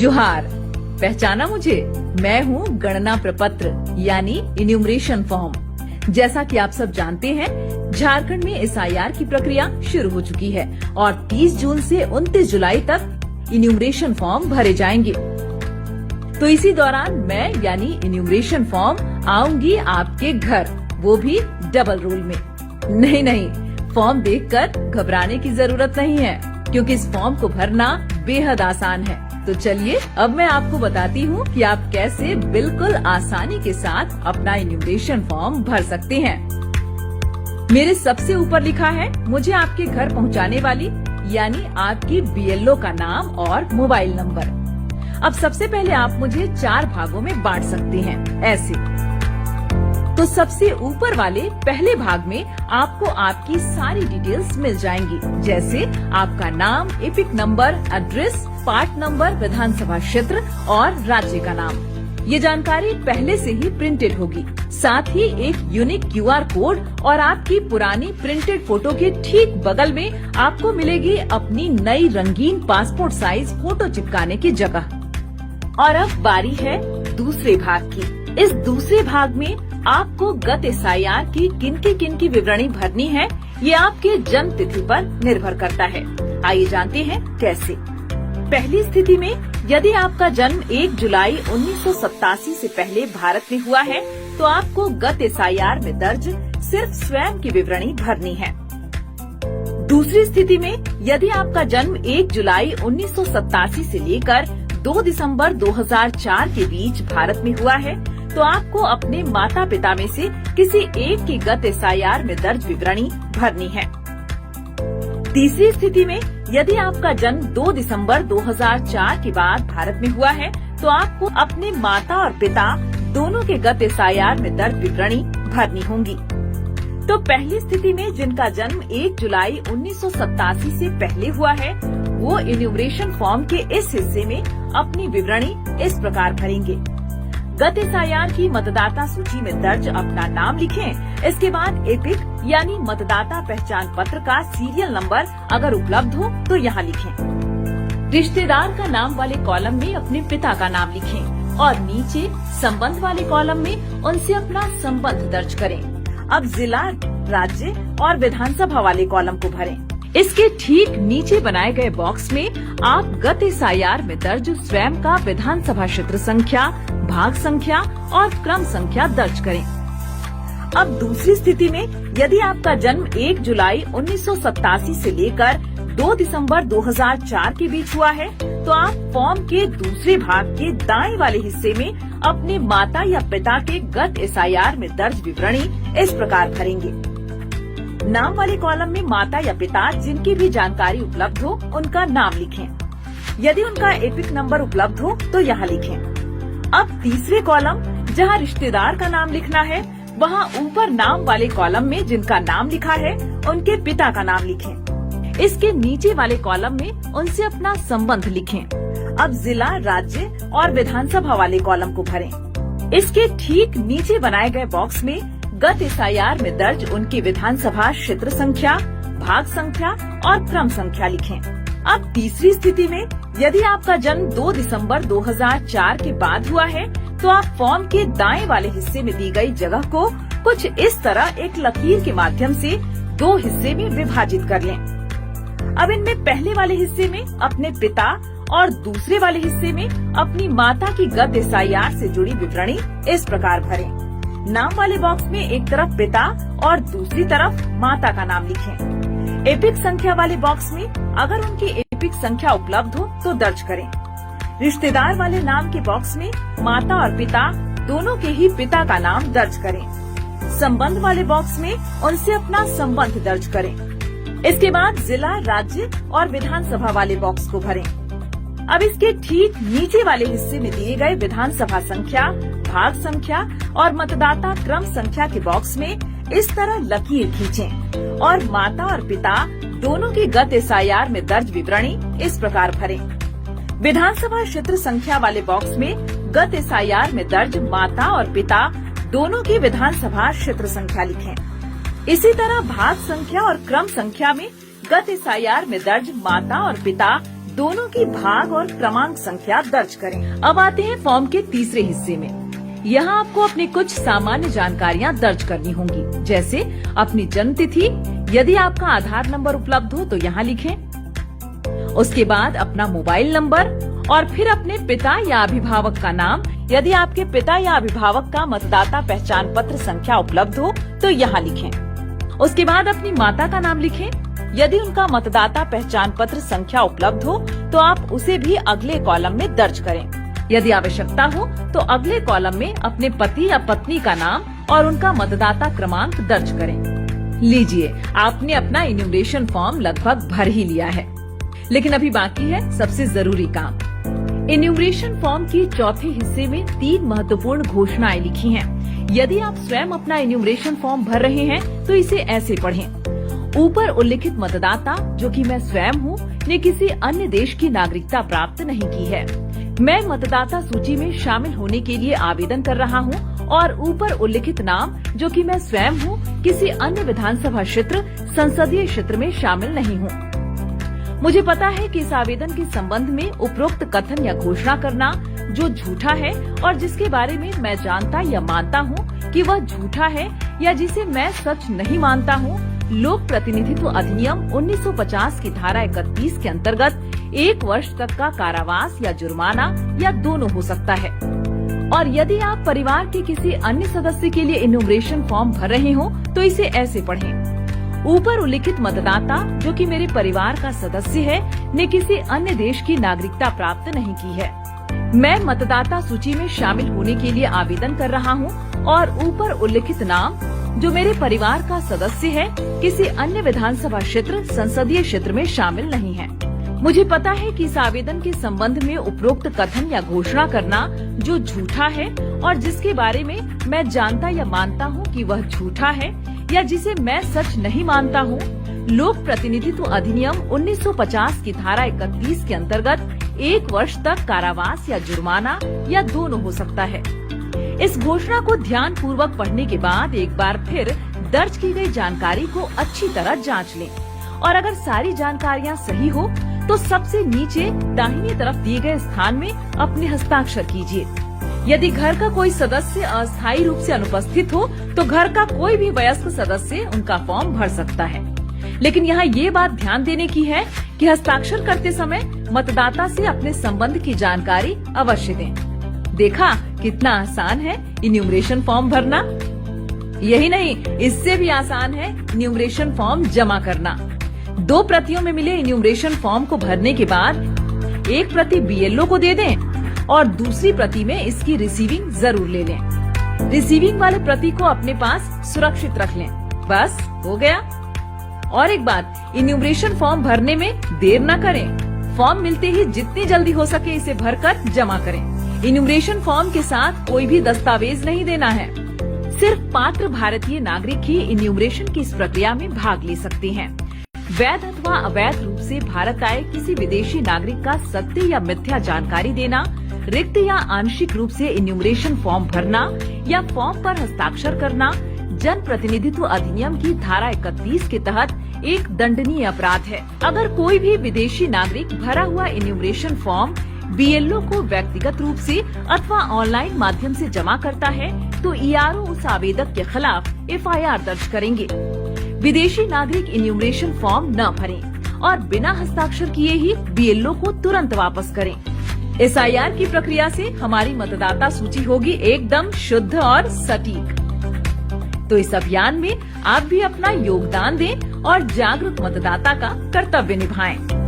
जोहार, पहचाना मुझे? मैं हूँ गणना प्रपत्र यानी इन्यूमरेशन फॉर्म। जैसा कि आप सब जानते हैं, झारखंड में एसआईआर की प्रक्रिया शुरू हो चुकी है और 30 जून से 29 जुलाई तक इन्यूमरेशन फॉर्म भरे जाएंगे। तो इसी दौरान मैं यानी इन्यूमरेशन फॉर्म आऊंगी आपके घर, वो भी डबल रोल में। नहीं, फॉर्म देखकर घबराने की जरूरत नहीं है, क्योंकि इस फॉर्म को भरना बेहद आसान है। तो चलिए अब मैं आपको बताती हूँ कि आप कैसे बिल्कुल आसानी के साथ अपना इन्यूमरेशन फॉर्म भर सकते हैं। मेरे सबसे ऊपर लिखा है मुझे आपके घर पहुँचाने वाली यानी आपकी बीएलओ का नाम और मोबाइल नंबर। अब सबसे पहले आप मुझे 4 भागों में बांट सकते हैं, ऐसे। तो सबसे ऊपर वाले पहले भाग में आपको आपकी सारी डिटेल्स मिल जाएंगी, जैसे आपका नाम, EPIC number, address, part number, विधानसभा क्षेत्र और राज्य का नाम। ये जानकारी पहले से ही प्रिंटेड होगी। साथ ही एक यूनिक क्यूआर कोड और आपकी पुरानी प्रिंटेड फोटो के ठीक बगल में आपको मिलेगी अपनी नई रंगीन पासपोर्ट साइज फोटो चिपकाने की जगह। और अब बारी है दूसरे भाग की। इस दूसरे भाग में आपको गत एसआईआर की किनकी विवरणी भरनी है, ये आपके जन्म तिथि पर निर्भर करता है। आइए जानते हैं कैसे। पहली स्थिति में यदि आपका जन्म 1 जुलाई 1987 से पहले भारत में हुआ है, तो आपको गत एसआईआर में दर्ज सिर्फ स्वयं की विवरणी भरनी है। दूसरी स्थिति में यदि आपका जन्म 1 जुलाई 1987 से लेकर 2 दिसंबर 2004 के बीच भारत में हुआ है, तो आपको अपने माता पिता में से किसी एक की गत एसआईआर में दर्ज विवरणी भरनी है। तीसरी स्थिति में यदि आपका जन्म 2 दिसंबर 2004 के बाद भारत में हुआ है, तो आपको अपने माता और पिता दोनों के गत एसआईआर में दर्ज विवरणी भरनी होंगी। तो पहली स्थिति में जिनका जन्म 1 जुलाई 1987 से पहले हुआ है, वो इन्यूमरेशन फॉर्म के इस हिस्से में अपनी विवरणी इस प्रकार भरेंगे। गत एसआईआर की मतदाता सूची में दर्ज अपना नाम लिखें। इसके बाद एपिक यानी मतदाता पहचान पत्र का सीरियल नंबर अगर उपलब्ध हो तो यहाँ लिखें। रिश्तेदार का नाम वाले कॉलम में अपने पिता का नाम लिखें और नीचे संबंध वाले कॉलम में उनसे अपना संबंध दर्ज करें। अब जिला, राज्य और विधानसभा वाले कॉलम को भरें। इसके ठीक नीचे बनाए गए बॉक्स में आप गत एसआईआर में दर्ज स्वयं का विधानसभा क्षेत्र संख्या, भाग संख्या और क्रम संख्या दर्ज करें। अब दूसरी स्थिति में यदि आपका जन्म 1 जुलाई 1987 से लेकर 2 दिसंबर 2004 के बीच हुआ है, तो आप फॉर्म के दूसरे भाग के दाएं वाले हिस्से में अपने माता या पिता के गत एसआईआर में दर्ज विवरणी इस प्रकार भरेंगे। नाम वाले कॉलम में माता या पिता जिनकी भी जानकारी उपलब्ध हो उनका नाम लिखें। यदि उनका एपिक नंबर उपलब्ध हो तो यहाँ लिखें। अब तीसरे कॉलम जहाँ रिश्तेदार का नाम लिखना है, वहाँ ऊपर नाम वाले कॉलम में जिनका नाम लिखा है उनके पिता का नाम लिखें। इसके नीचे वाले कॉलम में उनसे अपना संबंध लिखें। अब जिला, राज्य और विधानसभा वाले कॉलम को भरें। इसके ठीक नीचे बनाए गए बॉक्स में गत एसआईआर में दर्ज उनकी विधानसभा क्षेत्र संख्या, भाग संख्या और क्रम संख्या लिखें। अब तीसरी स्थिति में यदि आपका जन्म 2 दिसंबर 2004 के बाद हुआ है, तो आप फॉर्म के दाएं वाले हिस्से में दी गई जगह को कुछ इस तरह एक लकीर के माध्यम से 2 हिस्से में विभाजित कर लें। अब इनमें पहले वाले हिस्से में अपने पिता और दूसरे वाले हिस्से में अपनी माता की गत एसआईआर से जुड़ी विवरणी इस प्रकार भरें। नाम वाले बॉक्स में एक तरफ पिता और दूसरी तरफ माता का नाम लिखें। एपिक संख्या वाले बॉक्स में अगर उनकी एपिक संख्या उपलब्ध हो तो दर्ज करें। रिश्तेदार वाले नाम के बॉक्स में माता और पिता दोनों के ही पिता का नाम दर्ज करें। संबंध वाले बॉक्स में उनसे अपना संबंध दर्ज करें। इसके बाद जिला, राज्य और विधानसभा वाले बॉक्स को भरें। अब इसके ठीक नीचे वाले हिस्से में दिए गए विधानसभा संख्या, भाग संख्या और मतदाता क्रम संख्या के बॉक्स में इस तरह लकीर खींचें और माता और पिता दोनों की गत एसआईआर में दर्ज विवरणी इस प्रकार भरें। विधानसभा क्षेत्र संख्या वाले बॉक्स में गत एसआईआर में दर्ज माता और पिता दोनों की विधानसभा क्षेत्र संख्या लिखें। इसी तरह भाग संख्या और क्रम संख्या में गत एसआईआर में दर्ज माता और पिता दोनों की भाग और क्रमांक संख्या दर्ज करें। अब आते हैं फॉर्म के तीसरे हिस्से में। यहाँ आपको अपनी कुछ सामान्य जानकारियाँ दर्ज करनी होंगी, जैसे अपनी जन्म तिथि, यदि आपका आधार नंबर उपलब्ध हो तो यहाँ लिखें। उसके बाद अपना मोबाइल नंबर और फिर अपने पिता या अभिभावक का नाम, यदि आपके पिता या अभिभावक का मतदाता पहचान पत्र संख्या उपलब्ध हो तो यहाँ लिखें। उसके बाद अपनी माता का नाम लिखें। यदि उनका मतदाता पहचान पत्र संख्या उपलब्ध हो तो आप उसे भी अगले कॉलम में दर्ज करें। यदि आवश्यकता हो तो अगले कॉलम में अपने पति या पत्नी का नाम और उनका मतदाता क्रमांक दर्ज करें। लीजिए, आपने अपना इन्यूमरेशन फॉर्म लगभग भर ही लिया है, लेकिन अभी बाकी है सबसे जरूरी काम। इन्यूमरेशन फॉर्म के चौथे हिस्से में 3 महत्वपूर्ण घोषणाएं लिखी हैं। यदि आप स्वयं अपना इन्यूमरेशन फॉर्म भर रहे हैं तो इसे ऐसे पढ़ें। ऊपर उल्लिखित मतदाता, जो कि मैं स्वयं हूँ, ने किसी अन्य देश की नागरिकता प्राप्त नहीं की है। मैं मतदाता सूची में शामिल होने के लिए आवेदन कर रहा हूँ और ऊपर उल्लिखित नाम, जो कि मैं स्वयं हूँ, किसी अन्य विधानसभा क्षेत्र, संसदीय क्षेत्र में शामिल नहीं हूँ। मुझे पता है कि इस आवेदन के संबंध में उपरोक्त कथन या घोषणा करना जो झूठा है और जिसके बारे में मैं जानता या मानता हूँ कि वह झूठा है या जिसे मैं सच नहीं मानता हूँ, लोक प्रतिनिधित्व अधिनियम 1950 की धारा 31 के अंतर्गत 1 वर्ष तक का कारावास या जुर्माना या दोनों हो सकता है। और यदि आप परिवार के किसी अन्य सदस्य के लिए इन्यूमरेशन फॉर्म भर रहे हो तो इसे ऐसे पढ़ें। ऊपर उल्लिखित मतदाता, जो कि मेरे परिवार का सदस्य है, ने किसी अन्य देश की नागरिकता प्राप्त नहीं की है। मैं मतदाता सूची में शामिल होने के लिए आवेदन कर रहा हूँ और ऊपर उल्लिखित नाम, जो मेरे परिवार का सदस्य है, किसी अन्य विधानसभा क्षेत्र, संसदीय क्षेत्र में शामिल नहीं है। मुझे पता है कि इस आवेदन के संबंध में उपरोक्त कथन या घोषणा करना जो झूठा है और जिसके बारे में मैं जानता या मानता हूँ कि वह झूठा है या जिसे मैं सच नहीं मानता हूँ, लोक प्रतिनिधित्व अधिनियम 1950 की धारा 31 के अंतर्गत 1 वर्ष तक कारावास या जुर्माना या दोनों हो सकता है। इस घोषणा को ध्यान पूर्वक पढ़ने के बाद एक बार फिर दर्ज की गई जानकारी को अच्छी तरह जांच लें और अगर सारी जानकारियां सही हो तो सबसे नीचे दाहिनी तरफ दिए गए स्थान में अपने हस्ताक्षर कीजिए। यदि घर का कोई सदस्य अस्थायी रूप से अनुपस्थित हो तो घर का कोई भी वयस्क सदस्य उनका फॉर्म भर सकता है। लेकिन यहाँ ये बात ध्यान देने की है कि हस्ताक्षर करते समय मतदाता से अपने संबंध की जानकारी अवश्य दें। देखा कितना आसान है इन्यूमरेशन फॉर्म भरना। यही नहीं, इससे भी आसान है इन्यूमरेशन फॉर्म जमा करना। 2 प्रतियों में मिले इन्यूमरेशन फॉर्म को भरने के बाद एक प्रति बीएलओ को दे दें और दूसरी प्रति में इसकी रिसीविंग जरूर ले लें। रिसीविंग वाले प्रति को अपने पास सुरक्षित रख लें। बस हो गया। और एक बात, इन्यूमरेशन फॉर्म भरने में देर न करें। फॉर्म मिलते ही जितनी जल्दी हो सके इसे भरकर जमा करें। इन्यूमरेशन फॉर्म के साथ कोई भी दस्तावेज नहीं देना है। सिर्फ पात्र भारतीय नागरिक ही इन्यूमरेशन की इस प्रक्रिया में भाग ले सकते हैं। वैध अथवा अवैध रूप से भारत आए किसी विदेशी नागरिक का सत्य या मिथ्या जानकारी देना, रिक्त या आंशिक रूप से इन्यूमरेशन फॉर्म भरना या फॉर्म पर हस्ताक्षर करना जन प्रतिनिधित्व अधिनियम की धारा 31 के तहत एक दंडनीय अपराध है। अगर कोई भी विदेशी नागरिक भरा हुआ इन्यूमरेशन फॉर्म बीएलओ को व्यक्तिगत रूप से अथवा ऑनलाइन माध्यम से जमा करता है तो ईआरओ उस आवेदक के खिलाफ एफआईआर दर्ज करेंगे। विदेशी नागरिक इन्यूमरेशन फॉर्म न भरें और बिना हस्ताक्षर किए ही बीएलओ को तुरंत वापस करें। एसआईआर की प्रक्रिया से हमारी मतदाता सूची होगी एकदम शुद्ध और सटीक। तो इस अभियान में आप भी अपना योगदान दें और जागरूक मतदाता का कर्तव्य निभाएं।